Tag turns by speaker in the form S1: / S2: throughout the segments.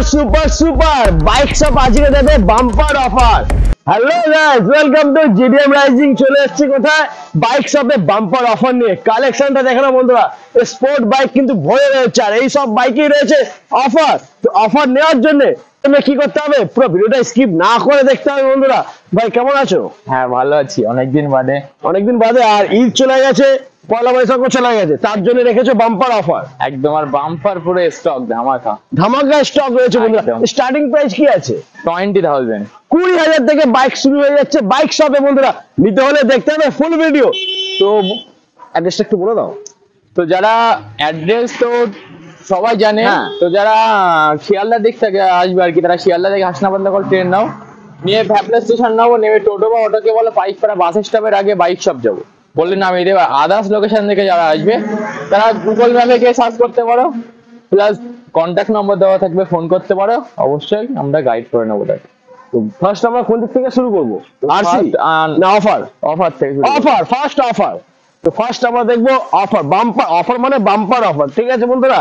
S1: Super super super bike shop আজকে দেবে bumper offer. Hello guys, welcome to GDM rising. চলে এসেছি কোথায়? বাইক শপে বাম্পার অফার নিয়ে। কালেকশনটা দেখো না বন্ধুরা, স্পোর্ট বাইক কিন্তু ভরে রয়েছে, আর এই সব বাইকেই রয়েছে অফার। তো অফার নেওয়ার জন্য তুমি কি করতে হবে? পুরো ভিডিওটা স্কিপ না করে দেখতে হবে বন্ধুরা। ভাই কেমন আছো?
S2: হ্যাঁ ভালো আছি, অনেকদিন বাদে।
S1: আর ঈদ চলে গেছে, পয়লা বৈশাখও চলে গেছে, তার জন্য রেখেছো বাম্পার অফার।
S2: একদম, আর বাম্পার পুরো স্টক
S1: ধামাকা স্টক রয়েছে বন্ধুরা। স্টার্টিং প্রাইস কি আছে?
S2: 20,000
S1: 20,000 থেকে বাইক শুরু হয়ে যাচ্ছে বাইক শপে বন্ধুরা। নিতে হলে দেখতে হবে ফুল ভিডিও। তো অ্যাড্রেসটা একটু বলে দাও।
S2: তো যারা অ্যাড্রেস তো সবাই জানে,
S1: হ্যাঁ।
S2: তো যারা শিয়ালদা দিক থেকে আসবে আর কি, তারা শিয়ালদা থেকে হাসনাবান্ধা করে ট্রেন নাও, নিয়ে ভ্যাপলা স্টেশন নাও, নেমে টোটো বা অটোকে বলো পাইকপাড়া বাস স্টপের আগে বাইক শপ যাবো বললে নামিয়ে দেবে। আদার্স লোকেশন থেকে যারা আসবে তারা গুগল ম্যাপে গিয়ে সার্চ করতে পারো, প্লাস কন্ট্যাক্ট নম্বর দেওয়া থাকবে, ফোন করতে পারো, অবশ্যই আমরা গাইড করে নেবো তাকে।
S1: ফার্স্ট আমরা কোন দিক থেকে শুরু করবো? আরসি না অফার?
S2: অফার থেকে
S1: অফার, ফার্স্ট অফার। তো ফার্স্ট আমরা দেখবো অফার। বাম্পার অফার মানে বাম্পার অফার, ঠিক আছে বন্ধুরা।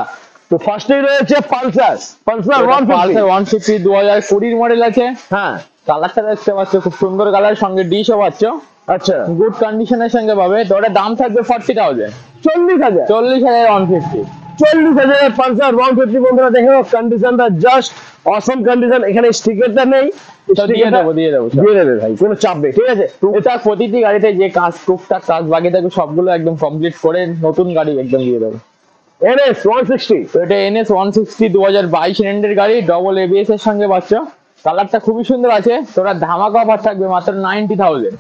S1: তো ফার্স্টেই রয়েছে পালসার
S2: 150 2020 মডেল আছে।
S1: হ্যাঁ,
S2: কালারটা দেখতে পাচ্ছ, খুব সুন্দর কালার, সঙ্গে ডিশও পাচ্ছ,
S1: আচ্ছা
S2: গুড কন্ডিশনের সঙ্গে পাবে। তো ওটার দাম থাকবে 40,000
S1: 40,000
S2: 40,150
S1: 40,000 পালসার 150 বন্ধুরা। দেখো কন্ডিশনটা জাস্ট অসম কন্ডিশন। এখানে স্টিকারটা নেই,
S2: দিয়ে দেবো
S1: দিয়ে দেবে ভাই, কোনো চাপ নেই, ঠিক আছে।
S2: টুকটাক প্রতিটি গাড়িতে যে কাজ টুকটাক কাজ বাকি থাকবে সবগুলো একদম কমপ্লিট করে নতুন গাড়ি একদম দিয়ে দেবো।
S1: NS 160,
S2: তো এটা NS 160 2022 এন্ডের গাড়ি, ডবল ABS এর সঙ্গে পাচ্ছ। কালারটা খুবই সুন্দর আছে। তোরা ধামাকা অফার থাকবে মাত্র 90,000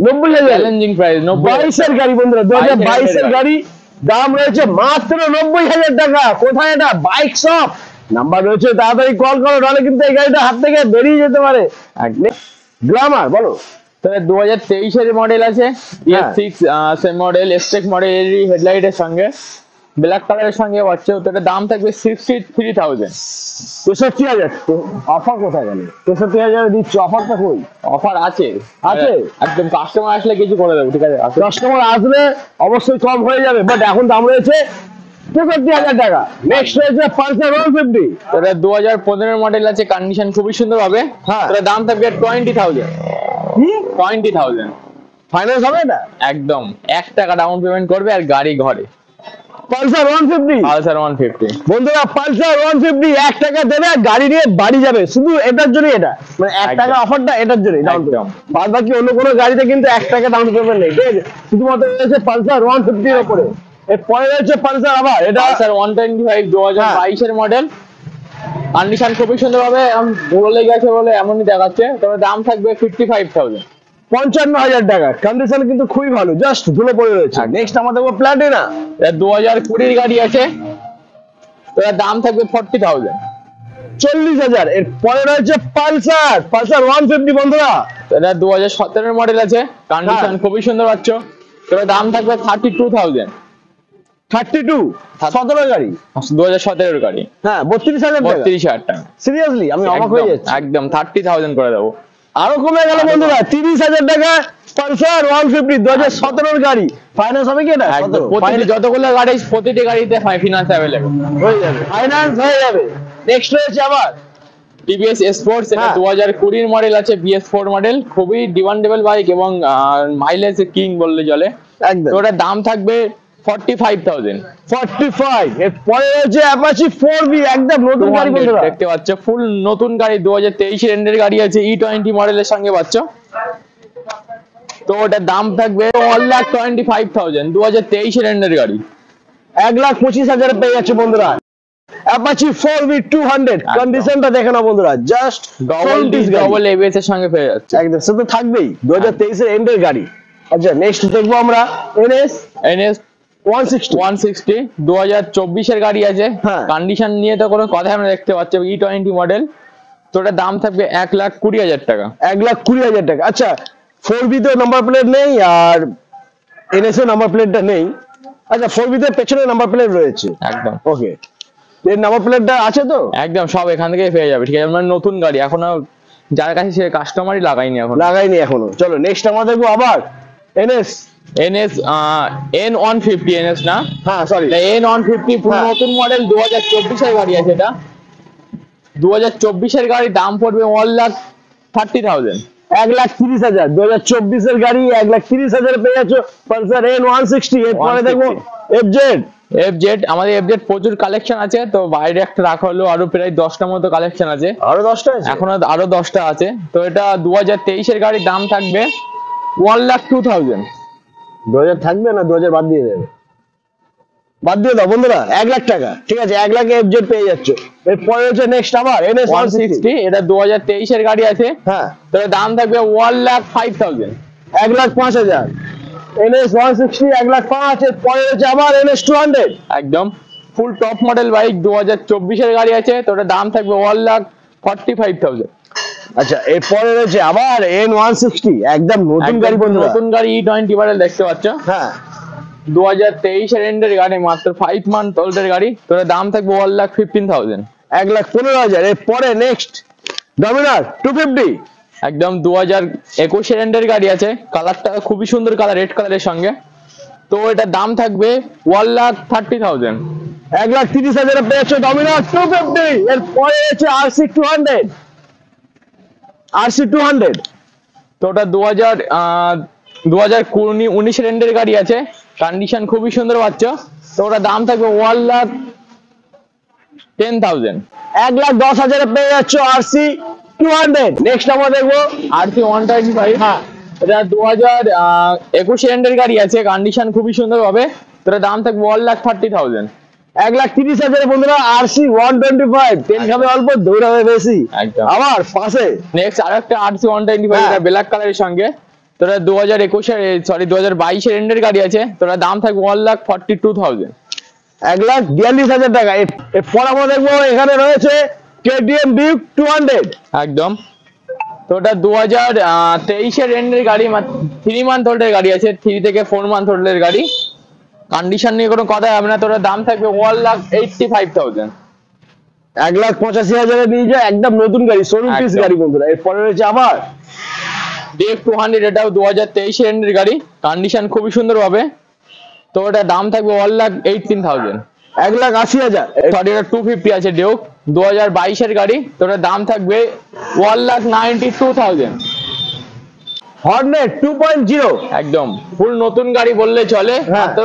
S1: 90,000
S2: চ্যালেঞ্জিং প্রাইস।
S1: 22 এর গাড়ি বন্ধুরা, 2022 এর গাড়ি, দাম রয়েছে মাত্র 90,000 টাকা। কোথায় এটা? Bike shop. নাম্বার রয়েছে, তাড়াতাড়ি কল করো, নাহলে কিন্তু এই গাড়িটা হাত থেকে বেরিয়ে যেতে পারে। গ্ল্যামার বলো।
S2: তবে 2023 এর মডেল আছে, ES6 সেম মডেল, স্টেক মডেল, হেডলাইটের সঙ্গে ব্ল্যাক কালারের সঙ্গে পাচ্ছ। তো এটার দাম থাকবে 63,000
S1: 63,000। অফার কোথায় গেল? 63,000 দিচ্ছ, অফারটা কই?
S2: অফার আছে
S1: আছে
S2: একদম, কাস্টমার আসলে কিছু করে দেবো, ঠিক আছে?
S1: কাস্টমার আসলে অবশ্যই কম হয়ে যাবে, বাট এখন দাম রয়েছে 63,000 টাকা। নেক্সট রয়েছে পালসার 150।
S2: এটা 2015 মডেল আছে, কন্ডিশন খুবই সুন্দর হবে।
S1: হ্যাঁ।
S2: এটার দাম থাকবে 20,000 20,000
S1: ফাইন্যান্স হবে না?
S2: একদম, 1 টাকা ডাউন পেমেন্ট করবে আর গাড়ি ঘরে।
S1: পালসার 150
S2: পালসার 150
S1: বন্ধুরা, পালসার 150 1 টাকা দেবে আর গাড়ি নিয়ে বাড়ি যাবে। শুধু এটার জন্য, এটা মানে 1 টাকা অফারটা এটার জন্য ডাউন পেমেন্ট। বাদ বাকি অন্য কোনো গাড়িতে কিন্তু 1 টাকা ডাউন পেমেন্ট নেই, ঠিক আছে? শুধুমাত্র রয়েছে পালসার 150 এর উপরে। এরপরে রয়েছে পালসার, আবার এটা
S2: পালসার 125 2022 এর মডেল, কন্ডিশন খুবই সুন্দর হবে। এখন বলে গেছে বলে এমনই দেখাচ্ছে। তবে দাম থাকবে 55,000
S1: 55,000 টাকা। কন্ডিশন কিন্তু খুবই ভালো, জাস্ট ধুলো পড়ে রয়েছে। নেক্সট আমাদের প্ল্যাটিনা,
S2: এটা 2020 গাড়ি আছে। তো এর দাম থাকবে 40,000
S1: 40,000। এর পরে রয়েছে পালসার 150 বন্ধুরা।
S2: এটা 2017 মডেল আছে, কন্ডিশন খুবই সুন্দর পাচ্ছ। তবে দাম থাকবে 32,000
S1: 32 17 গাড়ি,
S2: 2017 গাড়ি।
S1: হ্যাঁ 32,000 টাকা।
S2: 32,000 টাকা।
S1: সিরিয়াসলি আমি অবাক হয়ে যাচ্ছি।
S2: একদম 30,000 করে দেবো।
S1: আরো কমে গেল বন্ধুরা, 30,000 টাকা। পালসার 150 2017 গাড়ি। ফাইন্যান্স হবে কি এটা?
S2: প্রতিটি যতগুলো গাড়ি, প্রতিটি গাড়িতে ফিনান্স অ্যাভেলেবল
S1: হয়ে যাবে, ফাইন্যান্স হয়ে যাবে। নেক্সট রয়েছে আবার
S2: টিভিএস স্পোর্টস, এটা 2020 মডেল আছে, BS4 মডেল, খুবই ডিমান্ডেবল বাইক এবং মাইলেজ কিং বললে চলে।
S1: একদম।
S2: তো ওটার দাম থাকবে 45,000
S1: 45। এর পরে রয়েছে অ্যাপাচি 4B, একদম নতুন গাড়ি বন্ধুরা।
S2: দেখতে পাচ্ছ ফুল নতুন গাড়ি, 2023 এন্ডের গাড়ি আছে, E20 মডেলের সঙ্গে পাচ্ছ। তো ওটার দাম থাকবে 1,25,000 2023 এন্ডের গাড়ি।
S1: 1,25,000 পেয়ে যাচ্ছে বন্ধুরা। Apache 4B 200। কন্ডিশনটা দেখে না বন্ধুরা, জাস্ট
S2: ডবল ABS এর সঙ্গে পেয়ে যাচ্ছে।
S1: একদম, সে তো থাকবেই, 2023 এর এন্ডের গাড়ি। আচ্ছা নেক্সট দেখবো আমরা NS 160
S2: 2024 এর গাড়ি আছে। কন্ডিশন নিয়ে তো কোনো কথা আমরা দেখতে পাচ্ছি, E20 মডেল। তো ওটার দাম থাকবে 1,20,000 টাকা।
S1: 1,20,000 টাকা। আচ্ছা 4B তে নাম্বার প্লেট নেই, আর NS এর নাম্বার প্লেটটা নেই। আচ্ছা 4B তে পেছনে নাম্বার প্লেট রয়েছে,
S2: একদম
S1: ওকে। এর নাম্বার প্লেটটা আছে তো?
S2: একদম, সব এখান থেকে পেয়ে যাবে, ঠিক আছে? মানে নতুন গাড়ি এখনো যার কাছে সে কাস্টমারই লাগায়নি
S1: এখনো। চলো নেক্সট আমরা দেখবো আবার NS
S2: N150 NS না,
S1: হ্যাঁ সরি
S2: N150 পুরো নতুন মডেল 2024 এর গাড়ি আছে এটা। 2024 গাড়ি, দাম পড়বে 1,30,000।
S1: 1,30,000 2024 গাড়ি 1,30,000 পেয়ে যাচ্ছ পালসার N160। এরপরে দেখবো FZ।
S2: আমাদের FZ প্রচুর কালেকশন আছে, তো বাইরে একটা রাখা হলো, আরো প্রায় 10টা মতো কালেকশন আছে,
S1: আরো 10টা আছে
S2: এখনো আরো 10টা আছে। তো এটা 2023 গাড়ির দাম থাকবে 1,02,000।
S1: 2000 থাকবে না, 2000 বাদ দিয়ে দেবে, বাদ দিয়ে দাও বন্ধুরা। 1,00,000 টাকা, ঠিক আছে, 1,00,000 FZ পেয়ে যাচ্ছ। এরপরে হচ্ছে নেক্সট আবার NS160।
S2: এটা 2023 গাড়ি আছে,
S1: হ্যাঁ,
S2: তো এর দাম থাকবে 1,05,000।
S1: 1,05,000 NS160 1,05,000। এরপরে হচ্ছে আবার NS200।
S2: একদম ফুল টপ মডেল বাইক, 2024 গাড়ি আছে, তো এটার দাম থাকবে 1,45,000।
S1: আচ্ছা, এরপরে রয়েছে আবার N160, একদম নতুন গাড়ি বন্ধুরা,
S2: নতুন গাড়ি E20 মডেল দেখতে পাচ্ছ।
S1: হ্যাঁ,
S2: 2023 এন্ডের গাড়ি, মাত্র 5 মান্থ ওল্ডের গাড়ি, তো এর দাম থাকবে 1,15,000।
S1: 1,15,000। এরপরে নেক্সট ডমিনার 250।
S2: একদম 2021 এন্ডের গাড়ি আছে, কালারটা খুবই সুন্দর কালার, রেড কালারের সঙ্গে, তো এটার দাম থাকবে 1,30,000।
S1: 1,30,000 পেয়েছো ডমিনার 250। এরপরে হচ্ছে RC200।
S2: তো ওটা 2019 এন্ডের গাড়ি আছে, কন্ডিশন খুবই সুন্দর পাচ্ছ, তো ওটার দাম থাকবে 1,10,000।
S1: 1,10,000 পেয়ে যাচ্ছ RC200। নেক্সট আমরা দেখবো
S2: RC125।
S1: হ্যাঁ,
S2: এটা 2021 এন্ডের গাড়ি আছে, কন্ডিশন খুবই সুন্দর হবে, তো এটার দাম থাকবে 1,30,000।
S1: 1,30,000 বন্ধুরা RC125। তেল খাবে অল্প, দৌড়াবে বেশি।
S2: একদম।
S1: আবার পাশে
S2: নেক্সট আরেকটা RC125, এটা ব্ল্যাক কালারের সঙ্গে, তো এটা 2022 এন্ডের গাড়ি আছে, তো এটার দাম থাকবে 1,42,000।
S1: 1,42,000 টাকা। এরপর আমরা দেখবো এখানে রয়েছে KTM Duke 200।
S2: একদম, তো ওটা 2023 এন্ডের গাড়ি, 3 মান্থ ওল্ডের গাড়ি আছে, 3 থেকে 4 মান্থ ওল্ডের গাড়ি, কন্ডিশন নিয়ে কোনো কথা হবে না, তো ওটার দাম থাকবে 1,85,000।
S1: 1,85,000 নিয়ে যায়, একদম নতুন গাড়ি, শোরুম পিস
S2: একদম।
S1: গাড়ি বন্ধুরা। এরপরে রয়েছে আবার
S2: DF200, এটাও 2023 এন্ডের গাড়ি, কন্ডিশন খুবই সুন্দর হবে, তো ওটার দাম থাকবে 1,18,000।
S1: 1,80,000।
S2: সরি, এটা 250 আছে ডিউক, 2022 গাড়ি, তো ওটার দাম থাকবে 1,92,000।
S1: হর্নেট 2.0।
S2: একদম ফুল নতুন গাড়ি বললে চলে,
S1: হ্যাঁ।
S2: তো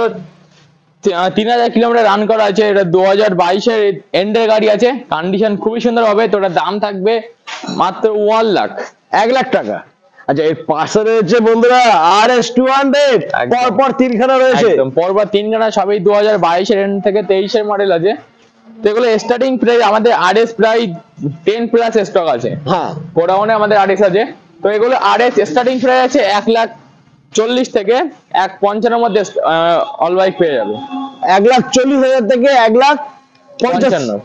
S2: 3,000 কিলোমিটার রান করা আছে, এটা 2022 এন্ডের গাড়ি আছে, কন্ডিশন খুবই সুন্দর হবে, তো ওটার দাম থাকবে মাত্র 1,00,000।
S1: 1,00,000 টাকা। আচ্ছা, এর পাশে রয়েছে বন্ধুরা RS200।
S2: একদম।
S1: পরপর তিনখানা রয়েছে,
S2: একদম পরপর 3 খানা, সবই 2022 এন্ড থেকে 23 মডেল আছে, তো এগুলো স্টার্টিং প্রাইস আমাদের RS প্রায় 10 প্লাস স্টক আছে,
S1: হ্যাঁ,
S2: গোডাউনে আমাদের RS আছে, তো এগুলো RS স্টার্টিং প্রাইস আছে 1,40,000 থেকে 1,55,000 মধ্যে অল বাইক পেয়ে যাবে।
S1: 1,40,000 থেকে 1,55,000।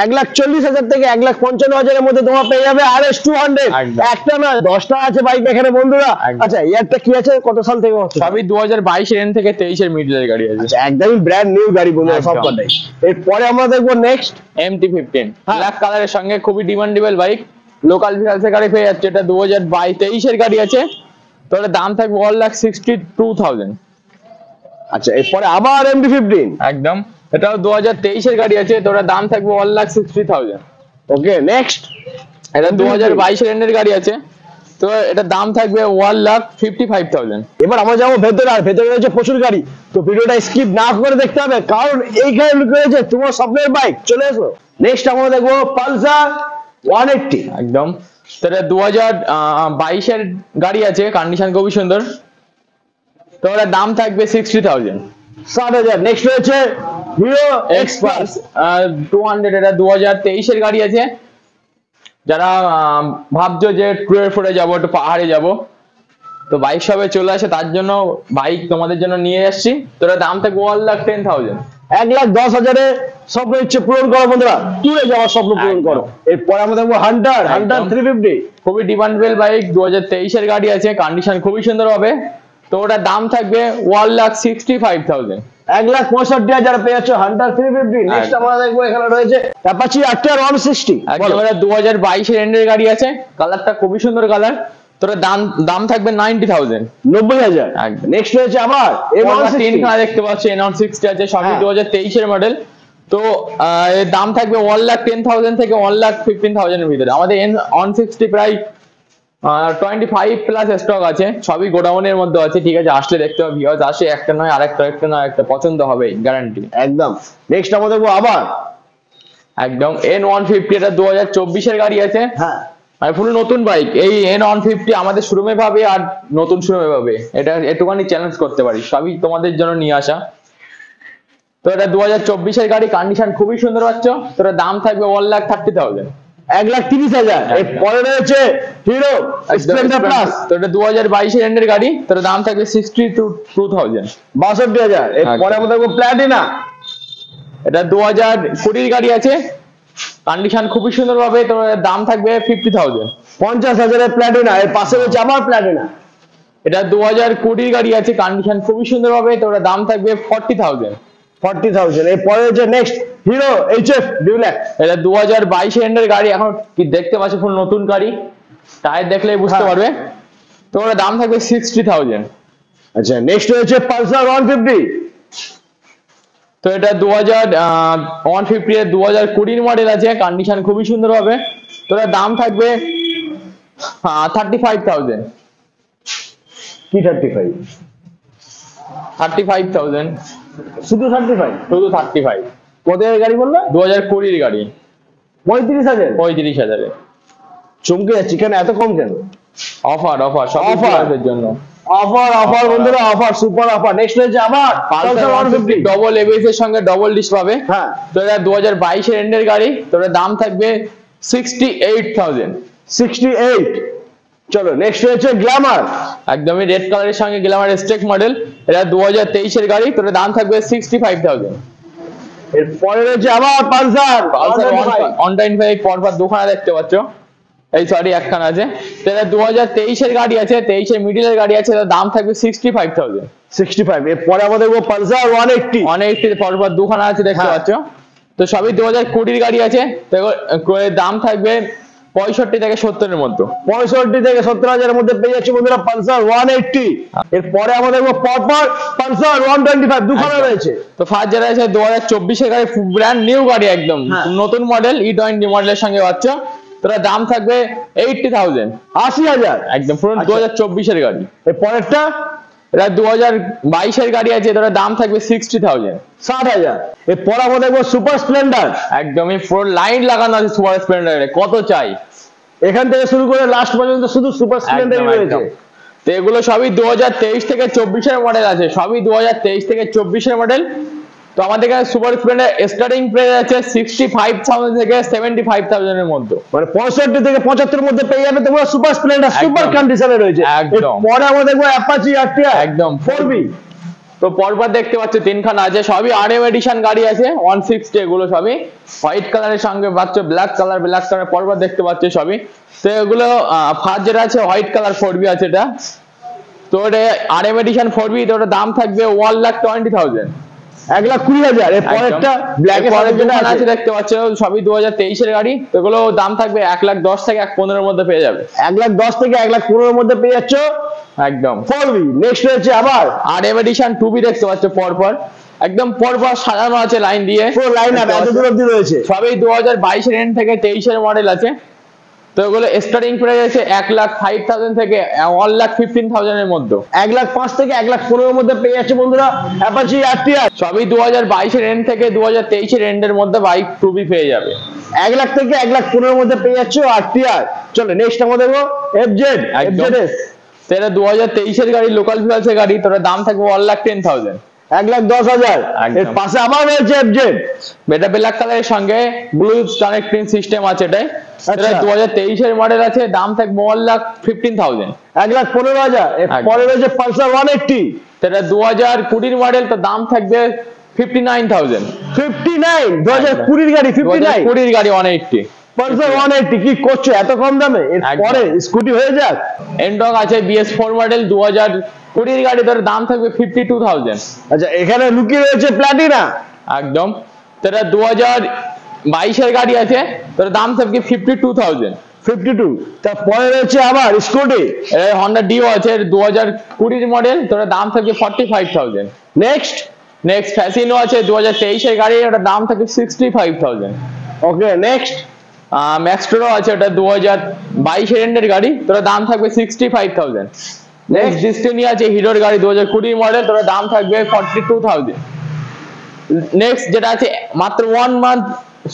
S1: 1,40,000 থেকে 1,55,000 মধ্যে তোমার পেয়ে যাবে RS200।
S2: একদম।
S1: একটা না 10টা আছে বাইক এখানে বন্ধুরা।
S2: একদম।
S1: আচ্ছা, ইয়ারটা কি আছে, কত সাল থেকে হচ্ছে?
S2: সবই 2022 এন্ড থেকে 23 এর মিডলের গাড়ি আছে।
S1: আচ্ছা, একদমই ব্র্যান্ড নিউ গাড়ি বন্ধুরা
S2: একদম।
S1: সবকটাই। এরপরে আমরা দেখবো নেক্সট
S2: MT-15
S1: হ্যাঁ।
S2: ব্ল্যাক কালারের সঙ্গে খুবই ডিমান্ডেবল বাইক, লোকাল ভিউয়ার্সের গাড়ি পেয়ে যাচ্ছে, এটা 2023 এর গাড়ি আছে, তো এর দাম থাকবে 1,62,000।
S1: আচ্ছা, এরপরে আবার MT-15।
S2: একদম, এটাও 2023 এর গাড়ি আছে, তো এর দাম থাকবে 1,60,000।
S1: ওকে, নেক্সট
S2: এটা 2022 এর এন্ডের গাড়ি আছে, তো এটার দাম থাকবে 1,55,000।
S1: এবার আমরা যাবো ভেতরে, আর ভেতরে রয়েছে প্রচুর গাড়ি, তো ভিডিওটা স্কিপ না করে দেখতে হবে, কারণ এইখানে লুকিয়ে রয়েছে তোমার স্বপ্নের বাইক। চলে এসো। নেক্সট আমরা দেখবো পালসার 180।
S2: একদম, তো এটা 2022 এর গাড়ি আছে, কন্ডিশন খুবই সুন্দর, তো এটার দাম থাকবে 60,000।
S1: 60,000। নেক্সট রয়েছে হিরো
S2: এক্সপালস 200, এটা 2023 এর গাড়ি আছে, যারা ভাবছো যে ট্যুরে ফোরে যাবো, একটু পাহাড়ে যাব, তো বাইক শপে চলে আসে, তার জন্য বাইক তোমাদের জন্য নিয়ে আসছি, তো এটার দাম থাকবে 1,10,000।
S1: 1,10,000 স্বপ্ন ইচ্ছে পূরণ করো বন্ধুরা, ট্যুরে যাওয়ার স্বপ্ন পূরণ করো। এরপরে আমরা দেখবো হান্টার 350।
S2: খুবই ডিমান্ডেবল বাইক, 2023 এর গাড়ি আছে, কন্ডিশন খুবই সুন্দর হবে, তো ওটার দাম থাকবে 1,65,000।
S1: 1,65,000 পেয়ে যাচ্ছ হান্টার 350। নেক্সট
S2: একদম।
S1: আমরা দেখবো এখানে রয়েছে অ্যাপাচি RTR 160।
S2: একেবারে 2022 এর এন্ডের গাড়ি আছে, কালারটা খুবই সুন্দর কালার, তো এটার দাম থাকবে 90,000।
S1: 90,000।
S2: একদম।
S1: নেক্সট রয়েছে আবার
S2: তিন
S1: M160।
S2: খানা দেখতে পাচ্ছি, N160 আছে, সবই
S1: হ্যাঁ।
S2: 2023 এর মডেল, তো এর দাম থাকবে 1,10,000 থেকে 1,15,000 এর ভিতরে। আমাদের N160 প্রায় 25 প্লাস স্টক আছে, সবই গোডাউনের মধ্যে আছে। ঠিক আছে, আসলে দেখতে হবে, ভিউয়ার্স আসে একটা নয় আরেকটা, একটা নয় একটা পছন্দ হবে গ্যারান্টি।
S1: একদম। নেক্সট আমরা দেখবো আবার
S2: একদম N150, এটা 2024 এর গাড়ি আছে।
S1: হ্যাঁ,
S2: আর ফুল নতুন বাইক। এই N150 আমাদের শোরুমে পাবে আর নতুন শোরুমে পাবে, এটা একটুখানি চ্যালেঞ্জ করতে পারি, সবই তোমাদের জন্য নিয়ে আসা। তো এটা 2024 এর গাড়ি, কন্ডিশন খুবই সুন্দর পাচ্ছ। তো এটার দাম থাকবে 1,30,000।
S1: 1,30,000। এর পরে রয়েছে হিরো স্প্লেন্ডার প্লাস,
S2: তো এটা 2022 এর এন্ডের গাড়ি, তো এটার দাম থাকবে 62,000।
S1: 62,000। এর পরে আমরা দেখবো প্ল্যাটিনা,
S2: এটা 2020 এর গাড়ি আছে, কন্ডিশন খুবই সুন্দর পাবে। তো এর দাম থাকবে 50,000।
S1: 50,000 এর প্ল্যাটিনা। এর পাশে রয়েছে আবার প্ল্যাটিনা,
S2: এটা 2020 এর গাড়ি আছে, কন্ডিশন খুবই সুন্দর পাবে। তো এটার দাম থাকবে 40,000।
S1: 40,000। এর পরে রয়েছে নেক্সট হিরো এইচএফ ডিউলাক্স,
S2: এটা 2022 এন্ডের গাড়ি, এখন কি দেখতে পাচ্ছ ফুল নতুন গাড়ি, টায়ার দেখলেই বুঝতে
S1: হ্যাঁ।
S2: পারবে। তো ওটার দাম থাকবে 60,000।
S1: আচ্ছা, নেক্সট রয়েছে পালসার 150।
S2: তো এটা 150 এর 2020 মডেল আছে, কন্ডিশন খুবই সুন্দর হবে। তো এটার দাম থাকবে 35,000।
S1: কি 35?
S2: 35,000,
S1: শুধু 35?
S2: শুধু 35।
S1: কত এর গাড়ি বললো?
S2: 2020 এর গাড়ি,
S1: 35,000।
S2: 35,000 এ।
S1: চমকে যাচ্ছি, কেন এত কম কেন?
S2: অফার সব
S1: Offer।
S2: অফারের জন্য।
S1: অফার বন্ধুরা, অফার, সুপার অফার। নেক্সট রয়েছে আবার
S2: পালসার 150 ডবল এবিএস এর সঙ্গে ডবল ডিস্ক পাবে।
S1: হ্যাঁ,
S2: তো এটা 2022 এর এন্ডের গাড়ি, তো এটার দাম থাকবে 68,000।
S1: 68। চলো নেক্সট রয়েছে গ্ল্যামার,
S2: একদমই রেড কালারের সঙ্গে গ্ল্যামার স্টেক মডেল, এটা 2023 এর গাড়ি, তো এটার দাম থাকবে 65,000।
S1: এর পরে রয়েছে আবার পালসার
S2: 125 পরপর দুখানা দেখতে পাচ্ছ, এই সরি একখানা আছে। তো এটা 2023 এর গাড়ি আছে, 23 এর মিডলের গাড়ি আছে, এটার দাম থাকবে 65,000।
S1: 65। এর পরে আমাদের পালসার 180।
S2: অনেক পরপর দুখানা আছে দেখতে
S1: হ্যাঁ।
S2: পাচ্ছ। তো সবই 2020 গাড়ি আছে, তো এর দাম থাকবে 65 থেকে 70 এর মধ্যে।
S1: 65 থেকে 70,000 এর মধ্যে পেয়ে যাচ্ছে বন্ধুরা পালসার 180। এর পরে আমাদের পরপর পালসার 125 দুখানা রয়েছে।
S2: তো ফার্স্ট যেটা আছে 2024 এর গাড়ি, ব্র্যান্ড নিউ গাড়ি একদম
S1: হ্যাঁ।
S2: নতুন মডেল, E20 মডেলের সঙ্গে পাচ্ছ। তো এর দাম থাকবে 80,000।
S1: 80,000
S2: একদম পুরো 2024 এর গাড়ি।
S1: এর পরেরটা
S2: এটা 2022 এর গাড়ি আছে, এটার দাম থাকবে 60,000।
S1: 60,000। এর পরে আমাদের সুপার স্প্লেন্ডার,
S2: একদমই পুরো লাইন লাগানো আছে সুপার স্প্লেন্ডারে, কত চাই।
S1: এখান থেকে শুরু করে লাস্ট পর্যন্ত শুধু সুপার স্প্লেন্ডারই রয়েছে।
S2: একদম। তো এগুলো সবই 2023 থেকে 24 এর মডেল আছে, সবই 2023 থেকে 24 এর মডেল। তো আমাদের কাছে সুপার স্প্লেন্ডার স্টার্টিং প্রাইস আছে 65,000 থেকে 75,000 এর মধ্যে।
S1: মানে 65 থেকে 75 এর মধ্যে পেয়ে যাবে তোমরা সুপার স্প্লেন্ডার, সুপার কন্ডিশনে রয়েছে।
S2: একদম।
S1: পরে আমরা দেখবো অ্যাপাচি আরটিআর
S2: একদম
S1: 4B।
S2: তো পরপর দেখতে পাচ্ছ তিনখানা আছে, সবই আরএম এডিশন গাড়ি আছে 160। এগুলো সবই হোয়াইট কালারের সঙ্গে পাচ্ছ, ব্ল্যাক কালার পরপর দেখতে পাচ্ছ সবই। তো এগুলো ফার্স্ট যেটা আছে হোয়াইট কালার 4B আছে এটা। তো এটা আরএম এডিশন 4B, তো ওটার দাম থাকবে 1,20,000।
S1: 1,20,000। এর পরেরটা ব্ল্যাক এর পরে যেটা আছে
S2: দেখতে পাচ্ছ সবই 2023 এর গাড়ি, তো এগুলো দাম থাকবে 1,10,000 থেকে 1,15,000 এর মধ্যে পেয়ে যাবে।
S1: 1,10,000 থেকে 1,15,000 এর মধ্যে পেয়ে যাচ্ছ
S2: একদম
S1: 4B। নেক্সট রয়েছে আবার
S2: আরএম এডিশন 2B দেখতে পাচ্ছ পরপর, একদম পরপর সাজানো আছে লাইন দিয়ে,
S1: পুরো লাইন আপ এত দূর অবধি রয়েছে।
S2: সবই 2022 এর এন্ড থেকে 23 এর মডেল আছে। তো এগুলো স্টার্টিং প্রাইস আছে 1,05,000 থেকে 1,15,000 এর মধ্যে।
S1: 1,05,000 থেকে 1,15,000 এর মধ্যে পেয়ে যাচ্ছে বন্ধুরা অ্যাপাচি আরটিআর।
S2: সবই 2022 এর এন্ড থেকে 2023 এর এন্ডের মধ্যে বাইক 2B পেয়ে যাবে।
S1: 1,00,000 থেকে 1,15,000 এর মধ্যে পেয়ে যাচ্ছে আরটিআর। চলো নেক্সট আমরা দেখবো এফজেড, এফজেডএস।
S2: তো এটা 2023 এর গাড়ি, লোকাল ভিউয়ার্স এর গাড়ি, তো এর দাম থাকবে 1,10,000।
S1: 1,10,000। এর পাশে আবার রয়েছে এফজেড,
S2: এটা ব্ল্যাক কালারের সঙ্গে ব্লুটুথ কানেক্টিং সিস্টেম আছে এটাই। এটা
S1: আচ্ছা।
S2: 2023 এর মডেল আছে, দাম থাকবে 1,15,000।
S1: 1,15,000। এর পরে রয়েছে পালসার 180।
S2: এটা 2020 মডেল, তো দাম থাকবে 59,000।
S1: 59? 2020 গাড়ি 59?
S2: 2020 গাড়ি 180।
S1: পালসার 180 কি করছো এত কম দামে? এর পরে স্কুটি হয়ে যাক।
S2: এন্ডক আছে BS4 মডেল 2020 গাড়ি, তার দাম থাকবে 52,000।
S1: আচ্ছা, এখানে লুকিয়ে রয়েছে প্ল্যাটিনা।
S2: একদম। তো এটা 2022 এর গাড়ি আছে, তার দাম থাকবে 52,000।
S1: 52। তারপরে রয়েছে আবার স্কুটি,
S2: Honda Dio আছে 2020 মডেল, তার দাম থাকবে 45,000।
S1: নেক্সট
S2: নেক্সট ফ্যাসিনো আছে 2023 এর গাড়ি, ওটার দাম থাকে 65,000।
S1: Okay next.
S2: ম্যাক্সট্রো আছে, ওটা 2022 এর এন্ডের গাড়ি, তোর দাম থাকবে 65,000। নেক্সট ডিস্টিনি আছে হিরোর গাড়ি 2020 মডেল, তোর দাম থাকবে 42,000। নেক্সট যেটা আছে মাত্র 1 মান্থ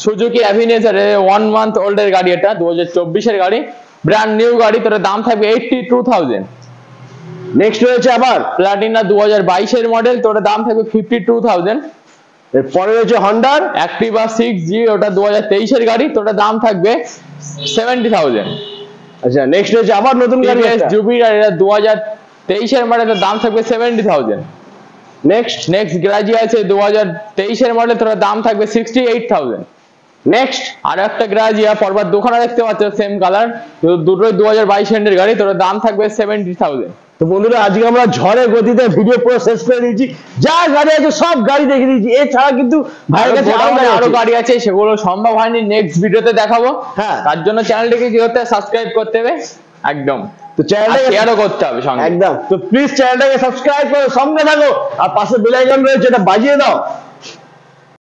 S2: সুজুকি অ্যাভিনিয়ার 1 মান্থ ওল্ডের গাড়ি, এটা 2024 এর গাড়ি, ব্র্যান্ড নিউ গাড়ি, তোর দাম থাকবে 82,000।
S1: নেক্সট রয়েছে আবার
S2: প্লাটিনা 2022 এর মডেল, তোর দাম থাকবে 52,000।
S1: এরপরে রয়েছে হন্ডার
S2: অ্যাক্টিভা 6G, ওটা 2023 এর গাড়ি, তোর দাম থাকবে 70,000।
S1: আচ্ছা নেক্সট রয়েছে আবার নতুন গাড়ি
S2: টিভিএস জুপিটার, এটা 2023 এর মডেল, দাম থাকবে 70,000। নেক্সট গ্রাজি আছে 2023 এর মডেল, তোর দাম থাকবে 68,000।
S1: নেক্সট
S2: আর একটা গ্রাজিয়া পরবার দোকানে দেখতে পাচ্ছ, সেম কালার, দুটোই 2022 এন্ডের গাড়ি, তোর দাম থাকবে 70,000।
S1: তো বন্ধুরা আজকে আমরা ঝড়ের গতিতে ভিডিও পুরো শেষ করে দিয়েছি, যা গাড়ি আছে সব গাড়ি দেখে দিয়েছি, এছাড়া কিন্তু ভাইয়ের কাছে
S2: আরো গাড়ি আছে, সেগুলো সম্ভব হয়নি, নেক্সট ভিডিওতে দেখাবো।
S1: হ্যাঁ।
S2: তার জন্য চ্যানেলটিকে কি করতে হবে, সাবস্ক্রাইব করতে হবে একদম,
S1: তো চ্যানেলটাকে
S2: শেয়ারও করতে হবে সঙ্গে।
S1: একদম। তো প্লিজ চ্যানেলটাকে সাবস্ক্রাইব করো, সঙ্গে থাকো, আর পাশে বেল আইকন রয়েছে, এটা বাজিয়ে দাও।